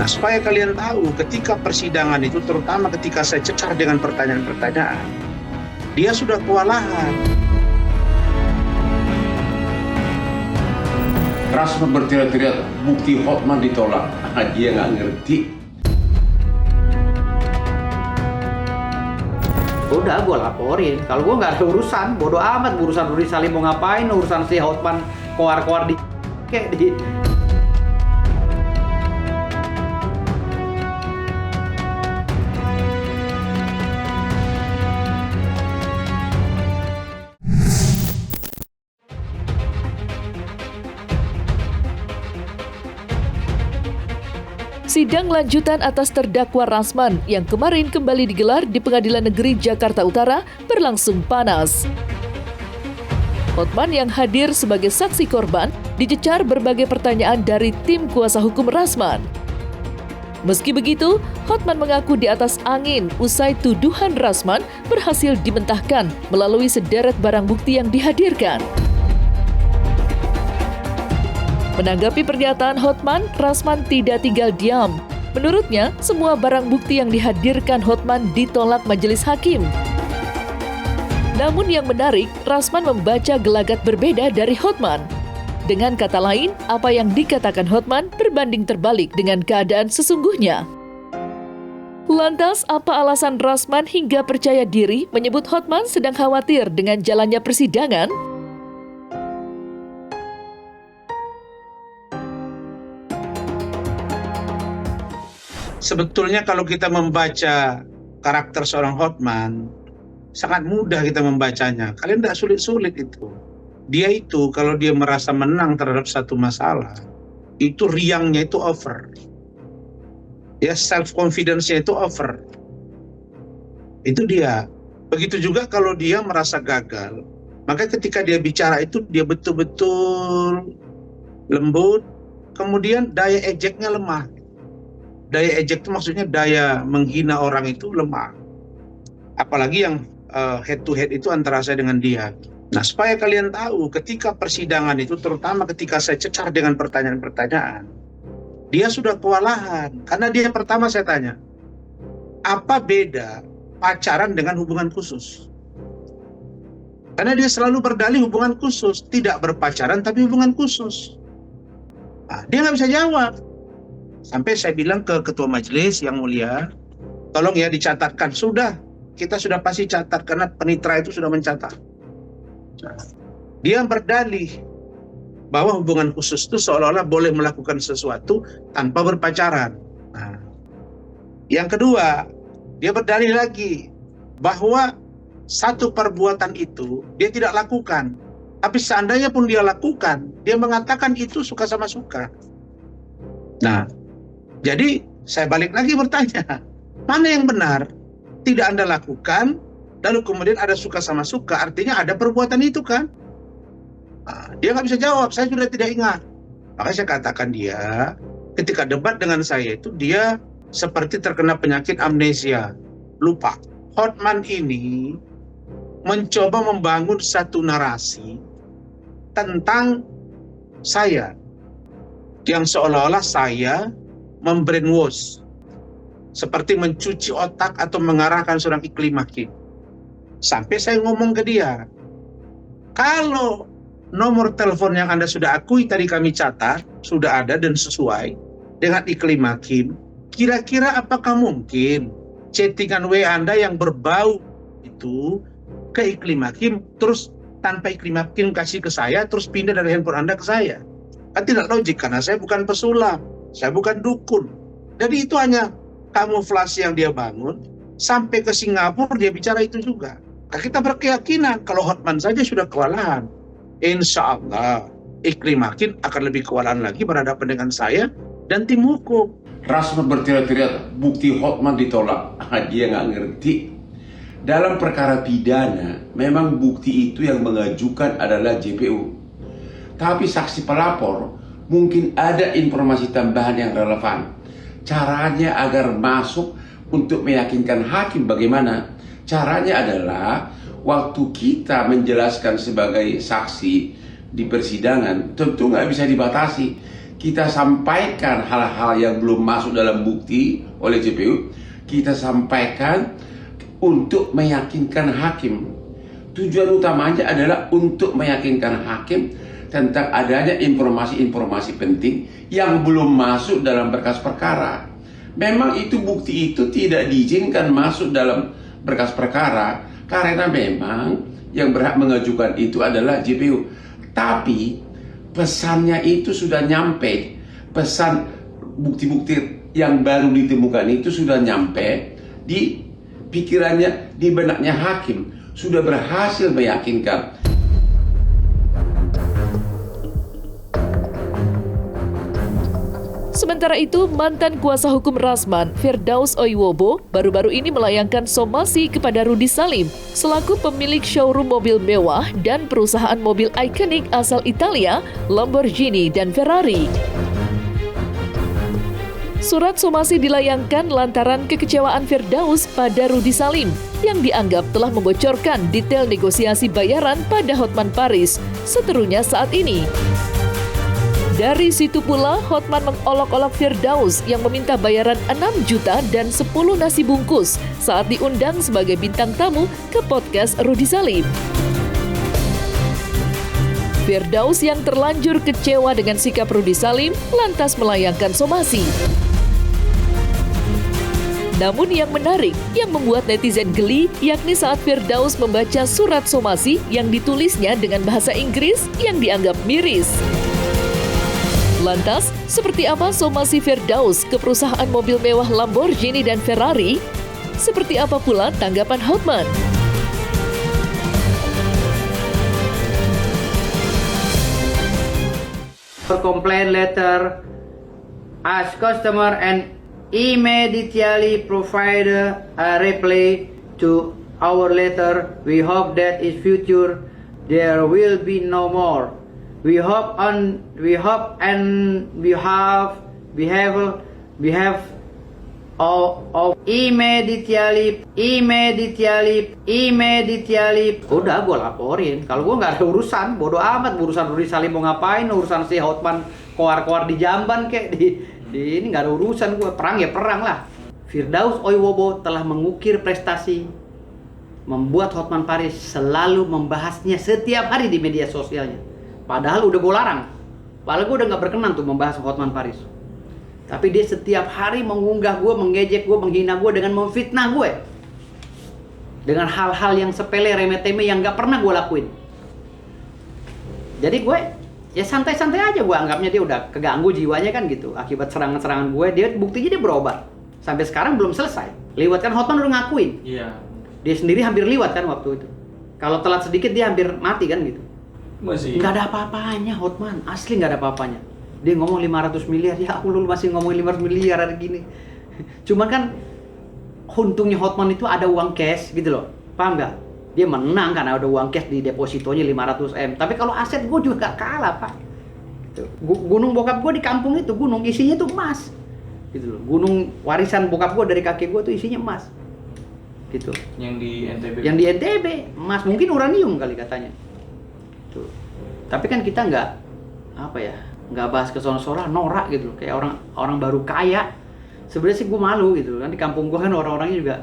Nah, supaya kalian tahu ketika persidangan itu, terutama ketika saya cecar dengan pertanyaan-pertanyaan, dia sudah kewalahan. Rasman berteriak-teriak, bukti Hotman ditolak. Dia nggak ngerti. Udah gue laporin, kalau gue nggak ada urusan, bodo amat urusan Rudi Salim mau ngapain, urusan si Hotman koar-koar di kayak di. Sidang lanjutan atas terdakwa Rasman yang kemarin kembali digelar di Pengadilan Negeri Jakarta Utara berlangsung panas. Hotman yang hadir sebagai saksi korban dicecar berbagai pertanyaan dari tim kuasa hukum Rasman. Meski begitu, Hotman mengaku di atas angin usai tuduhan Rasman berhasil dimentahkan melalui sederet barang bukti yang dihadirkan. Menanggapi pernyataan Hotman, Rasman tidak tinggal diam. Menurutnya, semua barang bukti yang dihadirkan Hotman ditolak majelis hakim. Namun yang menarik, Rasman membaca gelagat berbeda dari Hotman. Dengan kata lain, apa yang dikatakan Hotman berbanding terbalik dengan keadaan sesungguhnya. Lantas, apa alasan Rasman hingga percaya diri menyebut Hotman sedang khawatir dengan jalannya persidangan? Sebetulnya kalau kita membaca karakter seorang Hotman, sangat mudah kita membacanya. Kalian tidak sulit-sulit itu. Dia itu kalau dia merasa menang terhadap satu masalah, itu riangnya itu over. Ya, self confidence-nya itu over. Itu dia. Begitu juga kalau dia merasa gagal, maka ketika dia bicara itu dia betul-betul lembut, kemudian daya ejeknya lemah. Daya ejek itu maksudnya daya menghina orang itu lemah. Apalagi yang head to head itu antara saya dengan dia. Nah, supaya kalian tahu ketika persidangan itu, terutama ketika saya cecar dengan pertanyaan-pertanyaan, dia sudah kewalahan. Karena dia pertama saya tanya, apa beda pacaran dengan hubungan khusus? Karena dia selalu berdalih hubungan khusus, tidak berpacaran tapi hubungan khusus. Nah, dia nggak bisa jawab. Sampai saya bilang ke ketua majelis yang mulia, tolong ya dicatatkan. Sudah, kita sudah pasti catat karena penitra itu sudah mencatat. Dia berdalih bahwa hubungan khusus itu seolah-olah boleh melakukan sesuatu tanpa berpacaran. Nah, yang kedua, dia berdalih lagi bahwa satu perbuatan itu dia tidak lakukan. Tapi seandainya pun dia lakukan, dia mengatakan itu suka sama suka. Nah, jadi saya balik lagi bertanya, mana yang benar? Tidak Anda lakukan, lalu kemudian ada suka sama suka, artinya ada perbuatan itu kan? Nah, dia nggak bisa jawab, saya sudah tidak ingat. Maka saya katakan dia, ketika debat dengan saya itu dia seperti terkena penyakit amnesia, lupa. Hotman ini mencoba membangun satu narasi tentang saya, yang seolah-olah saya membrainwash, seperti mencuci otak atau mengarahkan seorang Iklim Hakim. Sampai saya ngomong ke dia, kalau nomor telepon yang Anda sudah akui tadi kami catat, sudah ada dan sesuai dengan Iklim Hakim, kira-kira apakah mungkin chattingan WA Anda yang berbau itu ke Iklim Hakim, terus tanpa Iklim Hakim kasih ke saya, terus pindah dari handphone Anda ke saya? Kan tidak logik, karena saya bukan pesulap, saya bukan dukun. Jadi itu hanya kamuflase yang dia bangun. Sampai ke Singapura dia bicara itu juga. Nah, kita berkeyakinan kalau Hotman saja sudah kewalahan, insya Allah Iklim Hakim akan lebih kewalahan lagi berhadapan dengan saya dan tim hukum. Rasman berteriak-teriak, bukti Hotman ditolak. Dia nggak ngerti. Dalam perkara pidana, memang bukti itu yang mengajukan adalah JPU. Tapi saksi pelapor mungkin ada informasi tambahan yang relevan. Caranya agar masuk untuk meyakinkan hakim bagaimana? Caranya adalah waktu kita menjelaskan sebagai saksi di persidangan tentu nggak bisa dibatasi. kita sampaikan hal-hal yang belum masuk dalam bukti oleh JPU, kita sampaikan untuk meyakinkan hakim. Tujuan utamanya adalah untuk meyakinkan hakim tentang adanya informasi-informasi penting yang belum masuk dalam berkas perkara. Memang itu bukti itu tidak diizinkan masuk dalam berkas perkara karena memang yang berhak mengajukan itu adalah JPU. Tapi pesannya itu sudah nyampe, pesan bukti-bukti yang baru ditemukan itu sudah nyampe di pikirannya, di benaknya hakim, sudah berhasil meyakinkan. Sementara itu, mantan kuasa hukum Rasman, Firdaus Oiwobo, baru-baru ini melayangkan somasi kepada Rudy Salim selaku pemilik showroom mobil mewah dan perusahaan mobil ikonik asal Italia, Lamborghini dan Ferrari. Surat somasi dilayangkan lantaran kekecewaan Firdaus pada Rudy Salim yang dianggap telah membocorkan detail negosiasi bayaran pada Hotman Paris, seterunya saat ini. Dari situ pula, Hotman mengolok-olok Firdaus yang meminta bayaran 6 juta dan 10 nasi bungkus saat diundang sebagai bintang tamu ke podcast Rudy Salim. Firdaus yang terlanjur kecewa dengan sikap Rudy Salim lantas melayangkan somasi. Namun yang menarik, yang membuat netizen geli, yakni saat Firdaus membaca surat somasi yang ditulisnya dengan bahasa Inggris yang dianggap miris. Lantas, seperti apa somasi Firdaus ke perusahaan mobil mewah Lamborghini dan Ferrari? Seperti apa pula tanggapan Hotman? Complaint letter as customer and immediately provide a reply to our letter. We hope that in future there will be no more. We have immediately. Udah gue laporin. Kalau gue nggak ada urusan, bodo amat. Urusan Rudy Salim mau ngapain, urusan si Hotman koar-koar di Jamban kayak di ini nggak ada urusan gue. Perang ya perang lah. Firdaus Oiwobo telah mengukir prestasi, membuat Hotman Paris selalu membahasnya setiap hari di media sosialnya. Padahal udah gue larang. Padahal gue udah gak berkenan tuh membahas Hotman Paris. Tapi dia setiap hari mengunggah gue, mengejek gue, menghina gue dengan memfitnah gue. Dengan hal-hal yang sepele, remeh-temeh yang gak pernah gue lakuin. Jadi gue, ya santai-santai aja gue anggapnya dia udah keganggu jiwanya kan gitu. Akibat serangan-serangan gue, dia buktinya dia berobat. Sampai sekarang belum selesai. Liwat kan Hotman udah ngakuin. Iya. Dia sendiri hampir liwat kan waktu itu. Kalau telat sedikit dia hampir mati kan gitu. Masih. Nggak ada apa-apanya Hotman, asli nggak ada apa-apanya. Dia ngomong 500 miliar, ya Allah lu masih ngomongin 500 miliar hari gini. Cuman kan untungnya Hotman itu ada uang cash gitu loh, paham nggak? Dia menang karena ada uang cash di depositonya 500 M. Tapi kalau aset gue juga gak kalah pak. Gunung bokap gue di kampung itu, gunung isinya tuh emas. Gitu loh. Gunung warisan bokap gue dari kakek gue tuh isinya emas. Gitu. Yang di NTB. Yang di NTB, emas, mungkin uranium kali katanya. Tuh. Tapi kan kita nggak bahas ke sono-sono, norak gitu loh, kayak orang baru kaya. Sebenarnya sih gue malu gitu kan, di kampung gue kan orang-orangnya juga,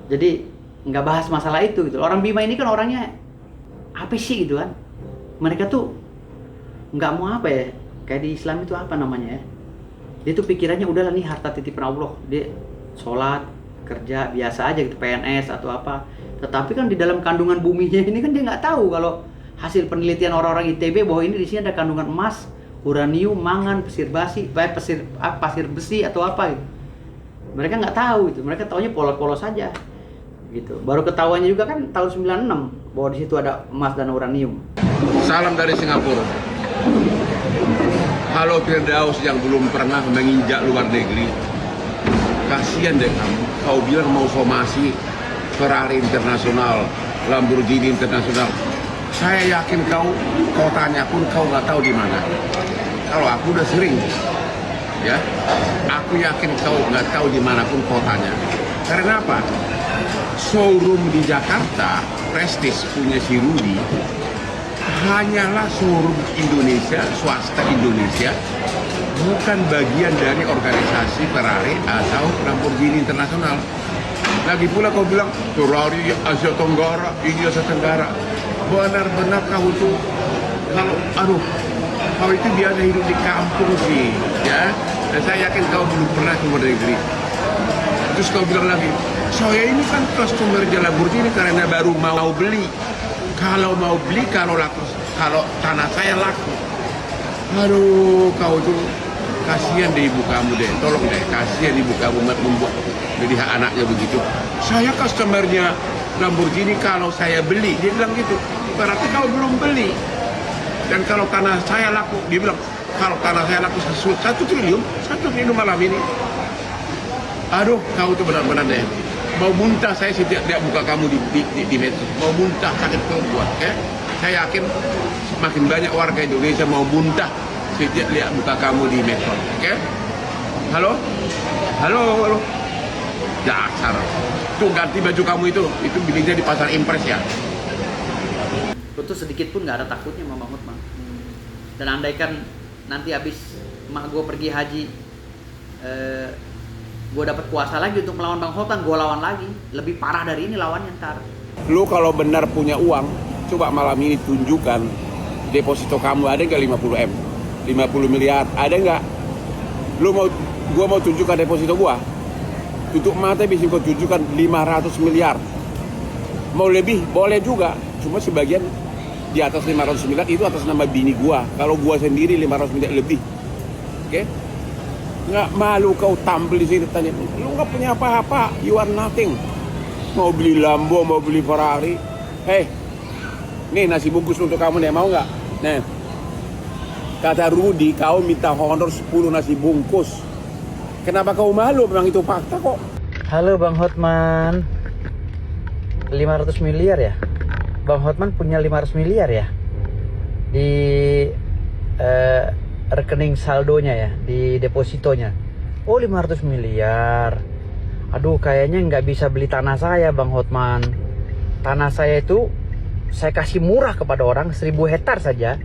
jadi nggak bahas masalah itu gitu. Orang Bima ini kan orangnya apa sih gitu kan, mereka tuh nggak mau apa ya, kayak di Islam itu apa namanya ya, dia tuh pikirannya udahlah nih harta titipan Allah, dia sholat, kerja biasa aja gitu, PNS atau apa. Tetapi kan di dalam kandungan buminya ini kan dia nggak tahu kalau hasil penelitian orang-orang ITB bahwa ini di sini ada kandungan emas, uranium, mangan, pasir besi atau apa gitu. Mereka nggak tahu itu, mereka taunya polos-polos saja gitu. Baru ketahuannya juga kan tahun 96 bahwa di situ ada emas dan uranium. Salam dari Singapura. Halo Firdaus yang belum pernah menginjak luar negeri. Kasihan deh kamu. Kau bilang mau somasi Ferrari internasional, Lamborghini internasional. Saya yakin kau tanya pun kau nggak tahu di mana. Kalau aku udah sering, ya, aku yakin kau nggak tahu di mana pun kotanya. Karena apa? Showroom di Jakarta, Prestige punya si Rudy, hanyalah showroom Indonesia, swasta Indonesia, bukan bagian dari organisasi Ferrari atau Lamborghini internasional. Lagi pula kau bilang Ferrari Asia Tenggara, ini Asia Tenggara. Benar-benar kau tuh kau itu biasa hidup di kampung sih, ya. Dan saya yakin kau belum pernah keluar negeri. Terus kau bilang lagi, saya ini kan customer Lamborghini karena baru mau beli. Kalau mau beli, kalau tanah saya laku. Aduh, kau tuh kasihan deh ibu kamu deh. Tolong deh, kasihan ibu kamu membuat jadi anaknya begitu. Saya customernya Lamborghini kalau saya beli, dia bilang gitu. Berarti kau belum beli. Dan kalau tanah saya laku, dia bilang, kalau tanah saya laku 1 triliun malam ini. Aduh, kau tuh benar-benar deh. Mau muntah saya setiap lihat muka kamu di medsos. Mau muntah, sakit perut, ya. Saya yakin semakin banyak warga Indonesia mau muntah setiap lihat muka kamu di medsos, oke? Halo? Halo? Dasar. Tuh ganti baju kamu itu belinya di pasar Impres ya. Itu sedikit pun nggak ada takutnya sama Bang Hotman. Dan andaikan nanti habis emak gue pergi haji, gue dapat kuasa lagi untuk melawan Bang Hotman, gue lawan lagi. Lebih parah dari ini lawannya ntar. Lu kalau benar punya uang, coba malam ini tunjukkan deposito kamu ada nggak 50 miliar, ada nggak? Gua mau tunjukkan deposito gua. Tutup mata bisa gua tunjukkan 500 miliar. Mau lebih boleh juga, cuma sebagian di atas 500 miliar itu atas nama bini gua. Kalau gua sendiri 500 miliar lebih, oke? Nggak malu kau tampil di sini tanya, lu nggak punya apa-apa, you are nothing. Mau beli Lambo, mau beli Ferrari, nih nasi bungkus untuk kamu nih, mau nggak? Nih, kata Rudy, kau minta honor 10 nasi bungkus. Kenapa kau malu? Memang itu fakta kok. Halo Bang Hotman, 500 miliar ya? Bang Hotman punya 500 miliar ya? Di rekening saldonya ya, di depositonya. Oh 500 miliar. Aduh kayaknya nggak bisa beli tanah saya Bang Hotman. Tanah saya itu saya kasih murah kepada orang 1000 hektar saja.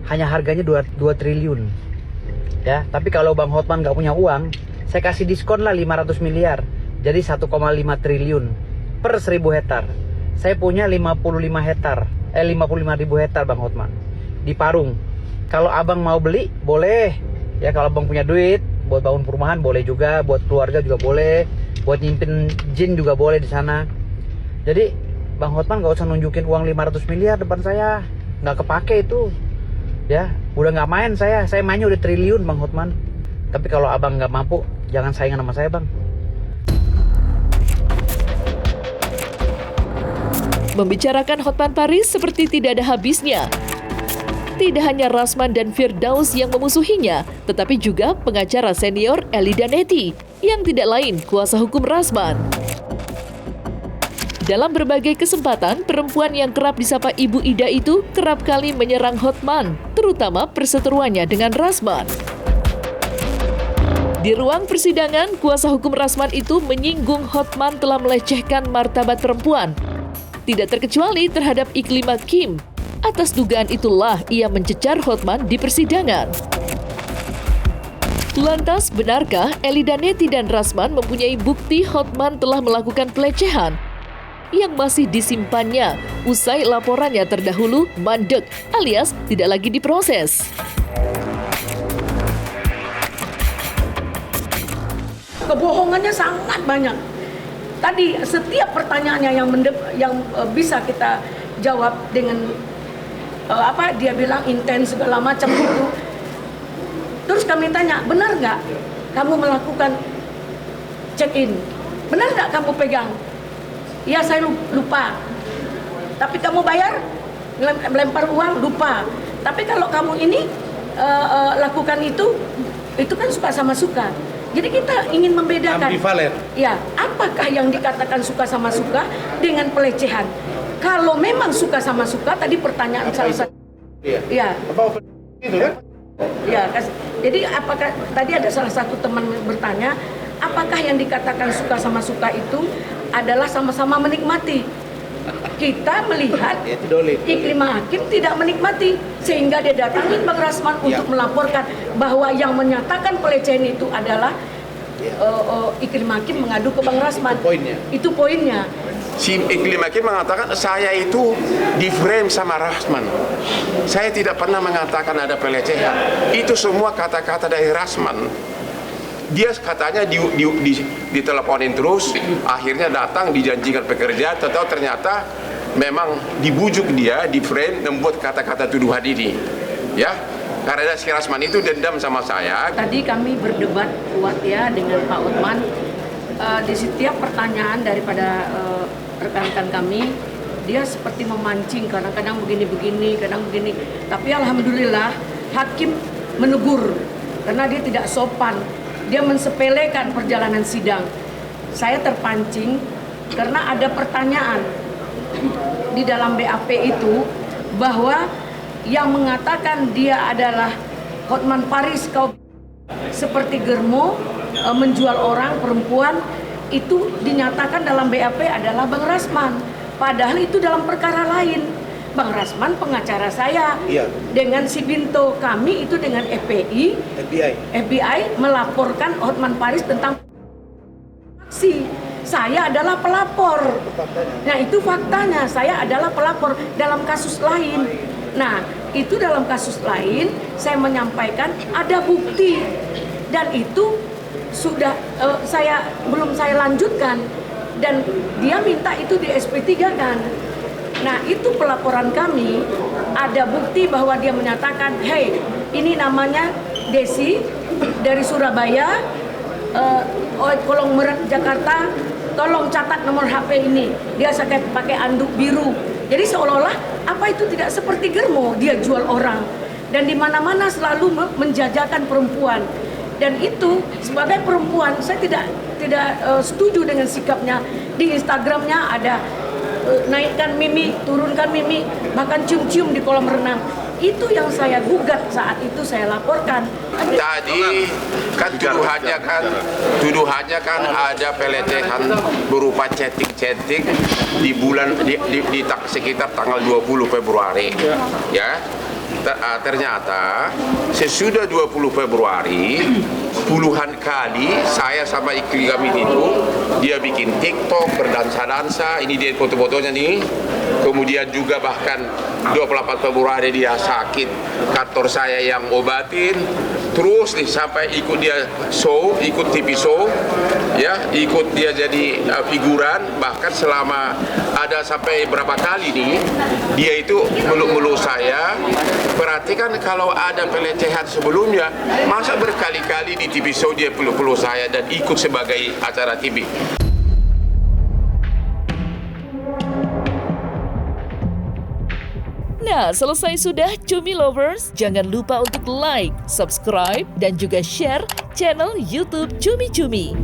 Hanya harganya 2 triliun. Ya, tapi kalau Bang Hotman nggak punya uang, saya kasih diskon lah 500 miliar. Jadi 1,5 triliun per 1000 hektar. Saya punya 55 ribu hektar Bang Hotman di Parung. Kalau abang mau beli, boleh. Ya kalau abang punya duit, buat bangun perumahan boleh juga, buat keluarga juga boleh, buat nyimpen jin juga boleh di sana. Jadi Bang Hotman gak usah nunjukin uang 500 miliar depan saya, nggak kepake itu. Ya, udah nggak main saya mainnya udah triliun Bang Hotman. Tapi kalau abang nggak mampu, jangan saingan sama saya Bang. Membicarakan Hotman Paris seperti tidak ada habisnya. Tidak hanya Rasman dan Firdaus yang memusuhinya, tetapi juga pengacara senior Eli Danetti, yang tidak lain kuasa hukum Rasman. Dalam berbagai kesempatan, perempuan yang kerap disapa Ibu Ida itu kerap kali menyerang Hotman, terutama perseteruannya dengan Rasman. Di ruang persidangan, kuasa hukum Rasman itu menyinggung Hotman telah melecehkan martabat perempuan, tidak terkecuali terhadap Iklima Kim. Atas dugaan itulah ia mencecar Hotman di persidangan. Lantas, benarkah Eli Danetti dan Rasman mempunyai bukti Hotman telah melakukan pelecehan yang masih disimpannya usai laporannya terdahulu mandek alias tidak lagi diproses? Kebohongannya sangat banyak. Tadi setiap pertanyaannya yang bisa kita jawab dengan dia bilang intens segala macam itu. Terus kami tanya, benar nggak kamu melakukan check-in? Benar nggak kamu pegang? Ya saya lupa. Tapi kamu bayar, melempar uang, lupa. Tapi kalau kamu ini lakukan itu kan suka sama suka. Jadi kita ingin membedakan. Ambivalen. Ya, apakah yang dikatakan suka sama suka dengan pelecehan? Kalau memang suka sama suka, tadi pertanyaan salah satu. Iya. Apa itu ya? Ya, jadi apakah tadi ada salah satu teman bertanya, apakah yang dikatakan suka sama suka itu adalah sama-sama menikmati? kita melihat Itu dolim. Iklim Hakim tidak menikmati, sehingga dia datangin Bang Rasman untuk melaporkan bahwa yang menyatakan pelecehan itu adalah Iklim Hakim mengadu ke Bang Rasman. Itu poinnya. Si Iklim Hakim mengatakan saya itu di frame sama Rasman. Saya tidak pernah mengatakan ada pelecehan. Itu semua kata-kata dari Rasman. Dia katanya diteleponin terus, akhirnya datang dijanjikan pekerjaan, tetapi ternyata memang dibujuk dia di frame membuat kata-kata tuduhan ini. Ya, karena si Rasman itu dendam sama saya. Tadi kami berdebat kuat ya dengan Pak Hotman. Di setiap pertanyaan daripada rekan-rekan kami, dia seperti memancing, kadang-kadang begini-begini, kadang begini. Tapi alhamdulillah hakim menegur karena dia tidak sopan. Dia mensepelekan perjalanan sidang. Saya terpancing karena ada pertanyaan di dalam BAP itu bahwa yang mengatakan dia adalah Hotman Paris kau seperti germo menjual orang perempuan, itu dinyatakan dalam BAP adalah Bang Rasman. Padahal itu dalam perkara lain. Bang Rasman pengacara saya dengan si Binto, kami itu dengan FBI melaporkan Hotman Paris tentang aksi. Saya adalah pelapor. Nah itu faktanya, saya adalah pelapor dalam kasus lain. Nah itu dalam kasus lain saya menyampaikan ada bukti dan itu sudah belum saya lanjutkan dan dia minta itu di SP3 kan. Nah itu pelaporan kami, ada bukti bahwa dia menyatakan, hey ini namanya Desi dari Surabaya, Kolong Merak Jakarta, tolong catat nomor HP ini. Dia pakai anduk biru. Jadi seolah-olah apa itu tidak seperti germo, dia jual orang dan di mana-mana selalu menjajakan perempuan. Dan itu sebagai perempuan saya tidak setuju dengan sikapnya. Di Instagramnya ada naikkan mimi, turunkan mimi, bahkan cium-cium di kolam renang. Itu yang saya gugat saat itu, saya laporkan. Tadi kan tuduhannya kan ada pelecehan berupa chatting di bulan di sekitar tanggal 20 Februari. Ya. Ternyata sesudah 20 Februari puluhan kali saya sama Iklim Hakim itu dia bikin TikTok berdansa-dansa, ini dia foto-fotonya nih. Kemudian juga bahkan 28 Februari dia sakit, kantor saya yang obatin. Terus nih sampai ikut dia show, ikut TV show, ya, ikut dia jadi figuran. Bahkan selama ada sampai berapa kali nih dia itu meluk-meluk saya. Perhatikan kalau ada pelecehan sebelumnya, masa berkali-kali di TV show dia peluk-peluk saya dan ikut sebagai acara TV. Nah, selesai sudah Cumi Lovers. Jangan lupa untuk like, subscribe, dan juga share channel YouTube Cumi Cumi.